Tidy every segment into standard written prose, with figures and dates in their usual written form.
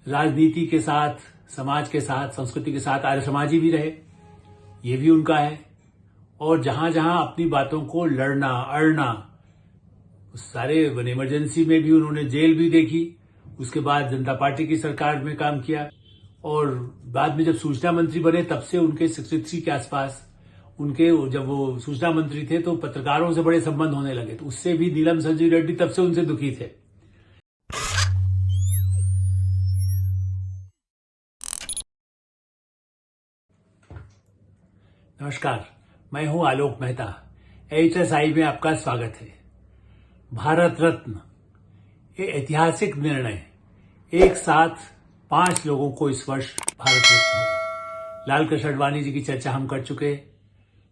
राजनीति के साथ, समाज के साथ, संस्कृति के साथ आर्य समाजी भी रहे, ये भी उनका है। और जहां जहां अपनी बातों को लड़ना अड़ना, उस सारे इमरजेंसी में भी उन्होंने जेल भी देखी, उसके बाद जनता पार्टी की सरकार में काम किया और बाद में जब सूचना मंत्री बने तब से उनके 63 के आसपास उनके, जब वो सूचना मंत्री थे तो पत्रकारों से बड़े संबंध होने लगे, तो उससे भी नीलम संजीव रेड्डी तब से उनसे दुखी थे। नमस्कार, मैं हूं आलोक मेहता। HSI में आपका स्वागत है। भारत रत्न, ये ऐतिहासिक निर्णय, एक साथ 5 लोगों को इस वर्ष भारत रत्न होगा। लाल कृष्ण आडवाणी जी की चर्चा हम कर चुके,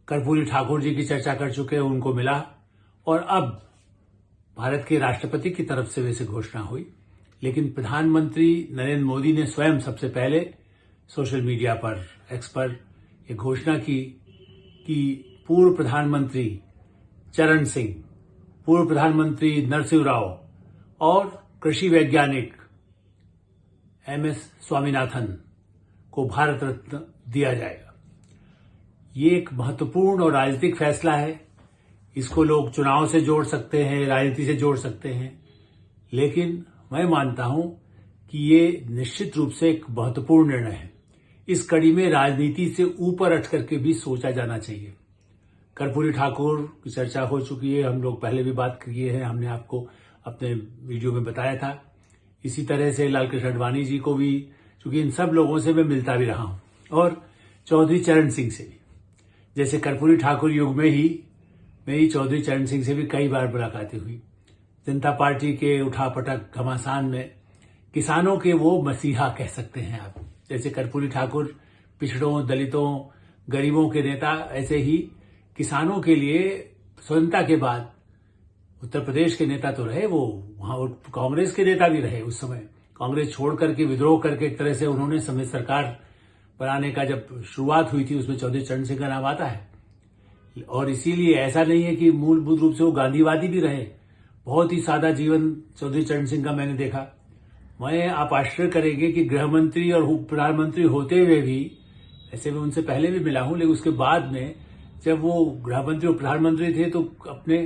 कर्पूरी ठाकुर जी की चर्चा कर चुके, उनको मिला, और अब भारत के राष्ट्रपति की तरफ से वैसे घोषणा हुई, लेकिन प्रधानमंत्री नरेंद्र मोदी ने स्वयं सबसे पहले सोशल मीडिया पर, एक्स पर यह घोषणा की कि पूर्व प्रधानमंत्री चरण सिंह, पूर्व प्रधानमंत्री नरसिंह राव और कृषि वैज्ञानिक MS स्वामीनाथन को भारत रत्न दिया जाएगा। ये एक महत्वपूर्ण और राजनीतिक फैसला है। इसको लोग चुनाव से जोड़ सकते हैं, राजनीति से जोड़ सकते हैं, लेकिन मैं मानता हूं कि ये निश्चित रूप से एक महत्वपूर्ण निर्णय है। इस कड़ी में राजनीति से ऊपर उठ करके भी सोचा जाना चाहिए। कर्पूरी ठाकुर की चर्चा हो चुकी है, हम लोग पहले भी बात किए हैं, हमने आपको अपने वीडियो में बताया था। इसी तरह से लाल कृष्ण आडवाणी जी को भी, क्योंकि इन सब लोगों से मैं मिलता भी रहा हूं, और चौधरी चरण सिंह से भी। जैसे कर्पूरी ठाकुर युग में ही मेरी चौधरी चरण सिंह से भी कई बार मुलाकातें हुई। जनता पार्टी के उठापटक घमासान में किसानों के वो मसीहा कह सकते हैं आप। जैसे कर्पूरी ठाकुर पिछड़ों, दलितों, गरीबों के नेता, ऐसे ही किसानों के लिए स्वतंत्रता के बाद उत्तर प्रदेश के नेता तो रहे, वो वहां कांग्रेस के नेता भी रहे। उस समय कांग्रेस छोड़ करके, विद्रोह करके एक तरह से उन्होंने संयुक्त सरकार बनाने का जब शुरुआत हुई थी, उसमें चौधरी चरण सिंह का नाम आता है। और इसीलिए ऐसा नहीं है कि मूलभूत रूप से वो गांधीवादी भी रहे। बहुत ही सादा जीवन चौधरी चरण सिंह का मैंने देखा। आप आश्चर्य करेंगे कि गृह मंत्री और उप प्रधानमंत्री होते हुए भी, ऐसे मैं उनसे पहले भी मिला हूं, लेकिन उसके बाद में जब वो गृह मंत्री और प्रधानमंत्री थे तो अपने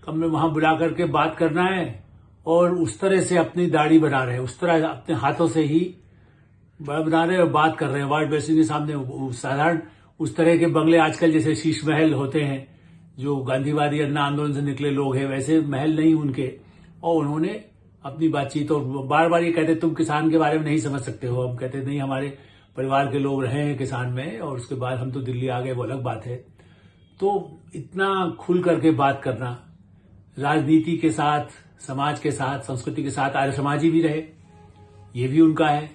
कमरे वहां बुला करके बात करना है, और उस तरह से अपनी दाढ़ी बना रहे हैं, उस तरह अपने हाथों से ही बना रहे और बात कर रहे हैं वार्ड बेसिन के सामने। साधारण उस तरह के बंगले आजकल जैसे शीश महल होते हैं, जो गांधीवादी अन्ना आंदोलन से निकले लोग हैं, वैसे महल नहीं उनके। और उन्होंने अपनी बातचीत, और बार बार ये कहते तुम किसान के बारे में नहीं समझ सकते हो। हम कहते नहीं, हमारे परिवार के लोग रहे हैं किसान में, और उसके बाद हम तो दिल्ली आ गए, वो अलग बात है। तो इतना खुल करके बात करना, राजनीति के साथ, समाज के साथ, संस्कृति के साथ आर्य समाजी भी रहे, ये भी उनका है।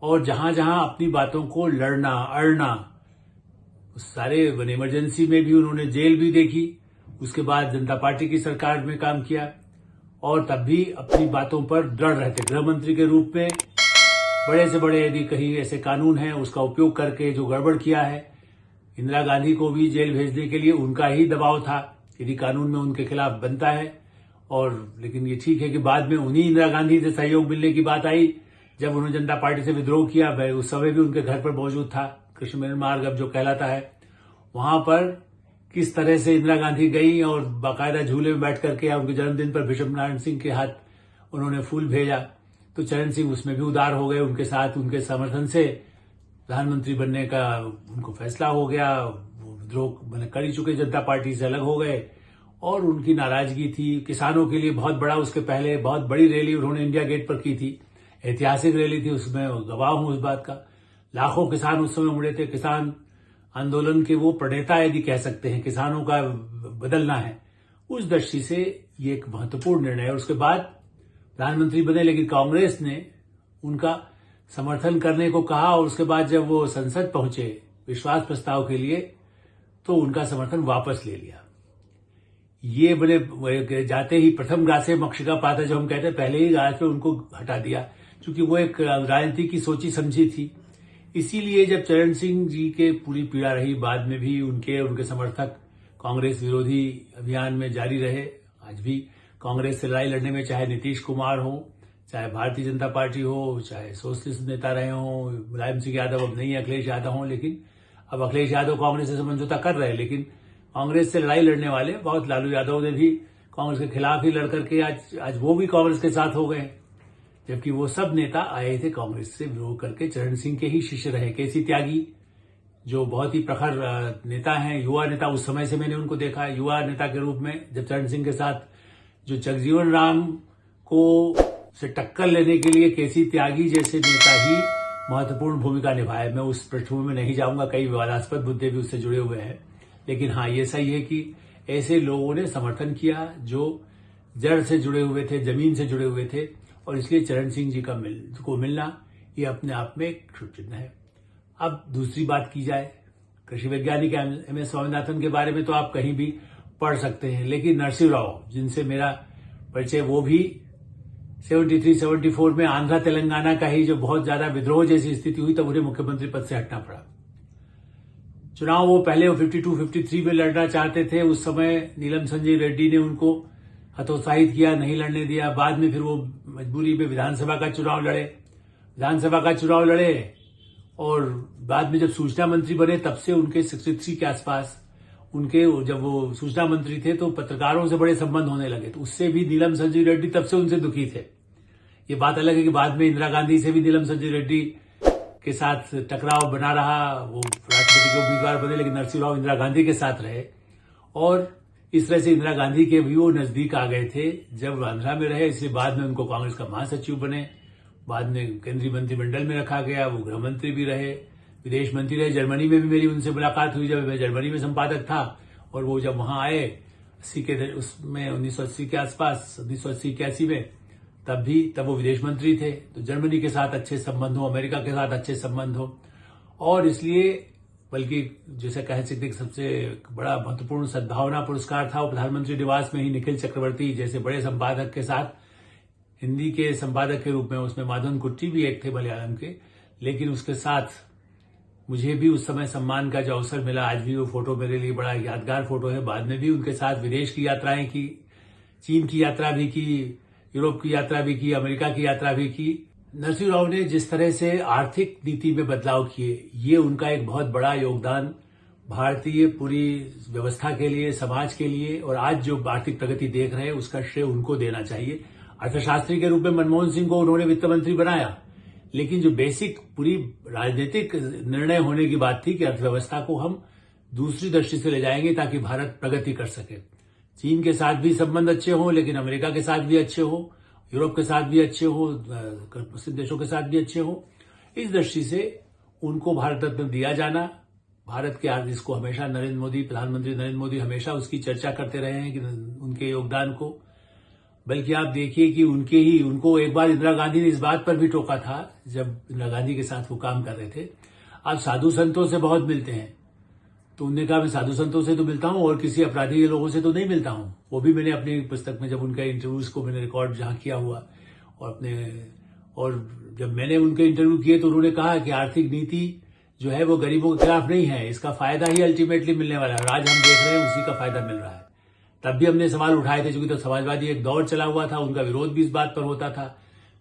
और जहां जहां अपनी बातों को लड़ना अड़ना, उस सारे इमरजेंसी में भी उन्होंने जेल भी देखी, उसके बाद जनता पार्टी की सरकार में काम किया, और तब भी अपनी बातों पर दृढ़ रहते। गृह मंत्री के रूप में बड़े से बड़े यदि कहीं ऐसे कानून हैं, उसका उपयोग करके जो गड़बड़ किया है, इंदिरा गांधी को भी जेल भेजने के लिए उनका ही दबाव था, यदि कानून में उनके खिलाफ बनता है। और लेकिन ये ठीक है कि बाद में उन्हीं इंदिरा गांधी से सहयोग मिलने की बात आई, जब उन्होंने जनता पार्टी से विद्रोह किया। मैं उस समय भी उनके घर पर मौजूद था, कृष्ण मेनन मार्ग अब जो कहलाता है, वहां पर किस तरह से इंदिरा गांधी गई और बाकायदा झूले में बैठ करके उनके जन्मदिन पर भीष्म नारायण सिंह के हाथ उन्होंने फूल भेजा, तो चरण सिंह उसमें भी उदार हो गए। उनके साथ, उनके समर्थन से प्रधानमंत्री बनने का उनको फैसला हो गया। वो विद्रोह कर ही चुके, जनता पार्टी से अलग हो गए, और उनकी नाराजगी थी किसानों के लिए बहुत बड़ा। उसके पहले बहुत बड़ी रैली उन्होंने इंडिया गेट पर की थी, ऐतिहासिक रैली थी, उसमें गवाह हूं उस बात का। लाखों किसान उस समय उमड़े थे। किसान आंदोलन के वो प्रणेता यदि कह सकते हैं, किसानों का बदलना है, उस दृष्टि से ये एक महत्वपूर्ण निर्णय है। उसके बाद प्रधानमंत्री बने, लेकिन कांग्रेस ने उनका समर्थन करने को कहा, और उसके बाद जब वो संसद पहुंचे विश्वास प्रस्ताव के लिए, तो उनका समर्थन वापस ले लिया। ये बड़े जाते ही प्रथम ग्रासे मक्षिका पाता, जो हम कहते हैं, पहले ही ग्रास पे उनको हटा दिया, क्योंकि वो एक राजनीति की सोची समझी थी। इसीलिए जब चरण सिंह जी के पूरी पीड़ा रही, बाद में भी उनके समर्थक कांग्रेस विरोधी अभियान में जारी रहे। आज भी कांग्रेस से लड़ाई लड़ने में चाहे नीतीश कुमार हो, चाहे भारतीय जनता पार्टी हो, चाहे सोशलिस्ट नेता रहे हों, मुलायम सिंह यादव अब नहीं अखिलेश यादव हों, लेकिन अब अखिलेश यादव कांग्रेस से समझौता कर रहे हैं, लेकिन कांग्रेस से लड़ाई लड़ने वाले बहुत, लालू यादव ने भी कांग्रेस के खिलाफ ही लड़ करके आज वो भी कांग्रेस के साथ हो गए, जबकि वो सब नेता आए थे कांग्रेस से विरोध करके, चरण सिंह के ही शिष्य रहे। केसी त्यागी जो बहुत ही प्रखर नेता हैं, युवा नेता, उस समय से मैंने उनको देखा युवा नेता के रूप में, जब चरण सिंह के साथ जो जगजीवन राम को से टक्कर लेने के लिए केसी त्यागी जैसे नेता ही महत्वपूर्ण भूमिका निभाए। मैं उस पृष्ठभूमि में नहीं जाऊंगा, कई विवादास्पद मुद्दे भी उससे जुड़े हुए हैं, लेकिन हाँ ये सही है कि ऐसे लोगों ने समर्थन किया जो जड़ से जुड़े हुए थे, जमीन से जुड़े हुए थे, और इसलिए चरण सिंह जी को मिलना ये अपने आप में एक शुभ चिन्ह है। अब दूसरी बात की जाए, कृषि वैज्ञानिक एम.एस. स्वामीनाथन के बारे में तो आप कहीं भी पढ़ सकते हैं, लेकिन नरसिंह राव जिनसे मेरा परिचय, वो भी 73-74 में आंध्र तेलंगाना का ही जो बहुत ज्यादा विद्रोह जैसी स्थिति हुई, तब उन्हें मुख्यमंत्री पद से हटना पड़ा। चुनाव वो पहले 52-53 में लड़ना चाहते थे, उस समय नीलम संजय रेड्डी ने उनको हतोत्साहित किया, नहीं लड़ने दिया। बाद में फिर वो मजबूरी में विधानसभा का चुनाव लड़े, और बाद में जब सूचना मंत्री बने तब से उनके 63 के आसपास जब वो सूचना मंत्री थे तो पत्रकारों से बड़े संबंध होने लगे, तो उससे भी नीलम संजय रेड्डी तब से उनसे दुखी थे। ये बात अलग है कि बाद में इंदिरा गांधी से भी नीलम संजय रेड्डी के साथ टकराव बना रहा, वो राष्ट्रपति के उम्मीदवार बने, लेकिन नरसिंह राव इंदिरा गांधी के साथ रहे, और इस तरह से इंदिरा गांधी के भी वो नजदीक आ गए थे जब आंध्रा में रहे, इसलिए बाद में उनको कांग्रेस का महासचिव बने, बाद में केंद्रीय मंत्रिमंडल में रखा गया, वो गृह मंत्री भी रहे, विदेश मंत्री रहे। जर्मनी में भी मेरी उनसे मुलाकात हुई जब मैं जर्मनी में संपादक था, और वो जब वहां आए 1980 के आसपास, 1980-81 में, तब वो विदेश मंत्री थे। तो जर्मनी के साथ अच्छे संबंध हो, अमेरिका के साथ अच्छे संबंध हो, और इसलिए बल्कि जैसे कह सकते सबसे बड़ा महत्वपूर्ण सद्भावना पुरस्कार था वो प्रधानमंत्री निवास में ही निखिल चक्रवर्ती जैसे बड़े संपादक के साथ, हिंदी के संपादक के रूप में, उसमें माधवन कुट्टी भी एक थे मलयालम के, लेकिन उसके साथ मुझे भी उस समय सम्मान का जो अवसर मिला, आज भी वो फोटो मेरे लिए बड़ा यादगार फोटो है। बाद में भी उनके साथ विदेश की यात्राएं की, चीन की यात्रा भी की, यूरोप की यात्रा भी की, अमेरिका की यात्रा भी की। नरसिंह राव ने जिस तरह से आर्थिक नीति में बदलाव किए, ये उनका एक बहुत बड़ा योगदान भारतीय पूरी व्यवस्था के लिए, समाज के लिए, और आज जो आर्थिक प्रगति देख रहे हैं उसका श्रेय उनको देना चाहिए। अर्थशास्त्री के रूप में मनमोहन सिंह को उन्होंने वित्त मंत्री बनाया, लेकिन जो बेसिक पूरी राजनीतिक निर्णय होने की बात थी कि अर्थव्यवस्था को हम दूसरी दृष्टि से ले जाएंगे ताकि भारत प्रगति कर सके। चीन के साथ भी संबंध अच्छे हों, लेकिन अमेरिका के साथ भी अच्छे हो, यूरोप के साथ भी अच्छे हो, मुस्लिम देशों के साथ भी अच्छे हो। इस दृष्टि से उनको भारत रत्न दिया जाना, भारत के आज इसको हमेशा प्रधानमंत्री नरेंद्र मोदी हमेशा उसकी चर्चा करते रहे हैं कि उनके योगदान को, बल्कि आप देखिए कि उनको एक बार इंदिरा गांधी ने इस बात पर भी टोका था जब इंदिरा गांधी के साथ वो काम कर रहे थे, आप साधु संतों से बहुत मिलते हैं, तो उन्होंने कहा मैं साधु संतों से तो मिलता हूं और किसी अपराधी के लोगों से तो नहीं मिलता हूं। वो भी मैंने अपनी पुस्तक में, जब उनके इंटरव्यूज को मैंने रिकॉर्ड जहां किया हुआ, और जब मैंने उनके इंटरव्यू किए तो उन्होंने कहा कि आर्थिक नीति जो है वो गरीबों के खिलाफ नहीं है, इसका फायदा ही अल्टीमेटली मिलने वाला है, और आज हम देख रहे हैं उसी का फायदा मिल रहा है। तब भी हमने सवाल उठाए थे, क्योंकि तो समाजवादी एक दौर चला हुआ था, उनका विरोध भी इस बात पर होता था,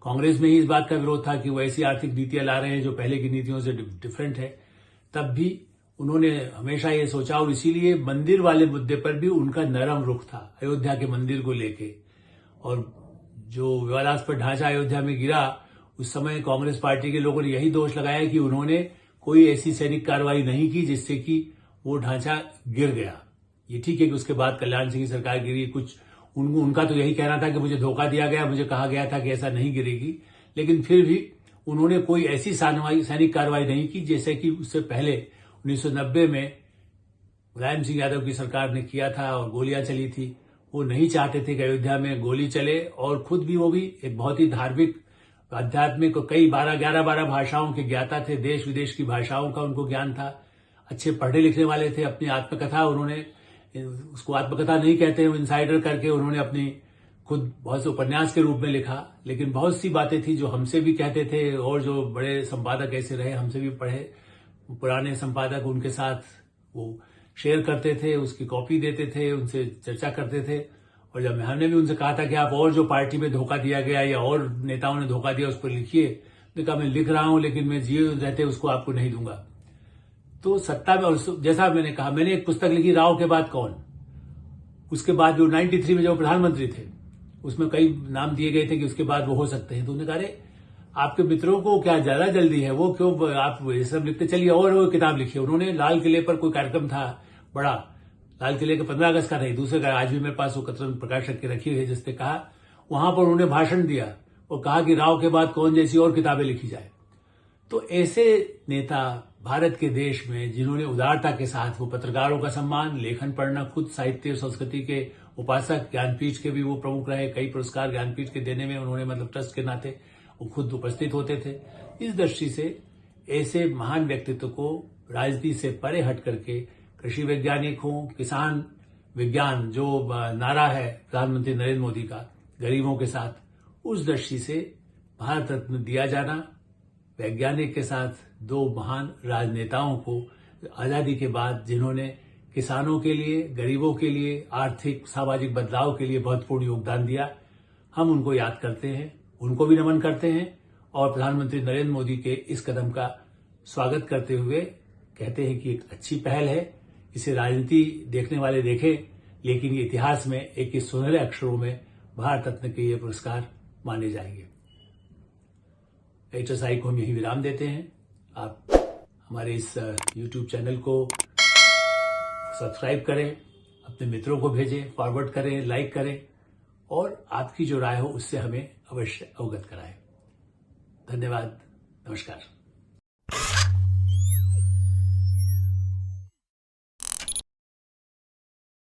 कांग्रेस में ही इस बात का विरोध था कि वो ऐसी आर्थिक नीतियां ला रहे हैं जो पहले की नीतियों से डिफरेंट है। तब भी उन्होंने हमेशा ये सोचा, और इसीलिए मंदिर वाले मुद्दे पर भी उनका नरम रुख था, अयोध्या के मंदिर को लेके। और जो विवादास्पद ढांचा अयोध्या में गिरा, उस समय कांग्रेस पार्टी के लोगों ने यही दोष लगाया कि उन्होंने कोई ऐसी सैनिक कार्रवाई नहीं की जिससे कि वो ढांचा गिर गया। ये ठीक है कि उसके बाद कल्याण सिंह की सरकार गिरी, कुछ उनका तो यही कहना था कि मुझे धोखा दिया गया, मुझे कहा गया था कि ऐसा नहीं गिरेगी, लेकिन फिर भी उन्होंने कोई ऐसी सैनिक कार्रवाई नहीं की जैसे कि उससे पहले 1990 में मुलायम सिंह यादव की सरकार ने किया था और गोलियां चली थी। वो नहीं चाहते थे कि अयोध्या में गोली चले, और खुद भी वो भी एक बहुत ही धार्मिक, आध्यात्मिक, कई 11 भाषाओं के ज्ञाता थे, देश विदेश की भाषाओं का उनको ज्ञान था, अच्छे पढ़े लिखने वाले थे। अपनी आत्मकथा उन्होंने, उसको आत्मकथा नहीं कहते हैं, इनसाइडर करके उन्होंने अपनी खुद बहुत से उपन्यास के रूप में लिखा, लेकिन बहुत सी बातें थी जो हमसे भी कहते थे, और जो बड़े संपादक ऐसे रहे हमसे भी पढ़े पुराने संपादक, उनके साथ वो शेयर करते थे, उसकी कॉपी देते थे, उनसे चर्चा करते थे, और जब हमने भी उनसे कहा था कि आप और जो पार्टी में धोखा दिया गया या और नेताओं ने धोखा दिया उस पर लिखिए, तो कहा मैं लिख रहा हूं लेकिन मैं जिए रहते उसको आपको नहीं दूंगा। तो सत्ता में, और जैसा मैंने कहा, मैंने एक पुस्तक लिखी राव के बाद कौन, उसके बाद जो 93 में जो प्रधानमंत्री थे उसमें कई नाम दिए गए थे कि उसके बाद वो हो सकते हैं। तो उन्होंने कहा अरे आपके मित्रों को क्या ज्यादा जल्दी है, वो क्यों आप ये सब लिखते चलिए और वो किताब लिखी। उन्होंने लाल किले पर कोई कार्यक्रम था बड़ा, लाल किले के 15 अगस्त का नहीं, दूसरे का, आज भी मेरे पास वो कतरन प्रकाशक की रखी हुई है, जिसने कहा वहां पर उन्होंने भाषण दिया और कहा कि राव के बाद कौन जैसी और किताबें लिखी जाए। तो ऐसे नेता भारत के देश में जिन्होंने उदारता के साथ वो पत्रकारों का सम्मान, लेखन पढ़ना, खुद साहित्य और संस्कृति के उपासक, ज्ञानपीठ के भी वो प्रमुख रहे, कई पुरस्कार ज्ञानपीठ के देने में उन्होंने मतलब ट्रस्ट के नाते वो खुद उपस्थित होते थे। इस दृष्टि से ऐसे महान व्यक्तित्व को राजनीति से परे हट करके कृषि वैज्ञानिक हों, किसान विज्ञान जो नारा है प्रधानमंत्री नरेंद्र मोदी का गरीबों के साथ, उस दृष्टि से भारत रत्न दिया जाना, वैज्ञानिक के साथ दो महान राजनेताओं को आजादी के बाद जिन्होंने किसानों के लिए, गरीबों के लिए, आर्थिक सामाजिक बदलाव के लिए महत्वपूर्ण योगदान दिया, हम उनको याद करते हैं, उनको भी नमन करते हैं और प्रधानमंत्री नरेंद्र मोदी के इस कदम का स्वागत करते हुए कहते हैं कि एक अच्छी पहल है, इसे राजनीति देखने वाले देखें, लेकिन ये इतिहास में एक सुनहरे अक्षरों में भारत रत्न के ये पुरस्कार माने जाएंगे। HSI को हम यही विराम देते हैं। आप हमारे इस YouTube चैनल को सब्सक्राइब करें, अपने मित्रों को भेजें, फॉरवर्ड करें, लाइक करें और आपकी जो राय हो उससे हमें अवश्य अवगत कराएं। धन्यवाद, नमस्कार।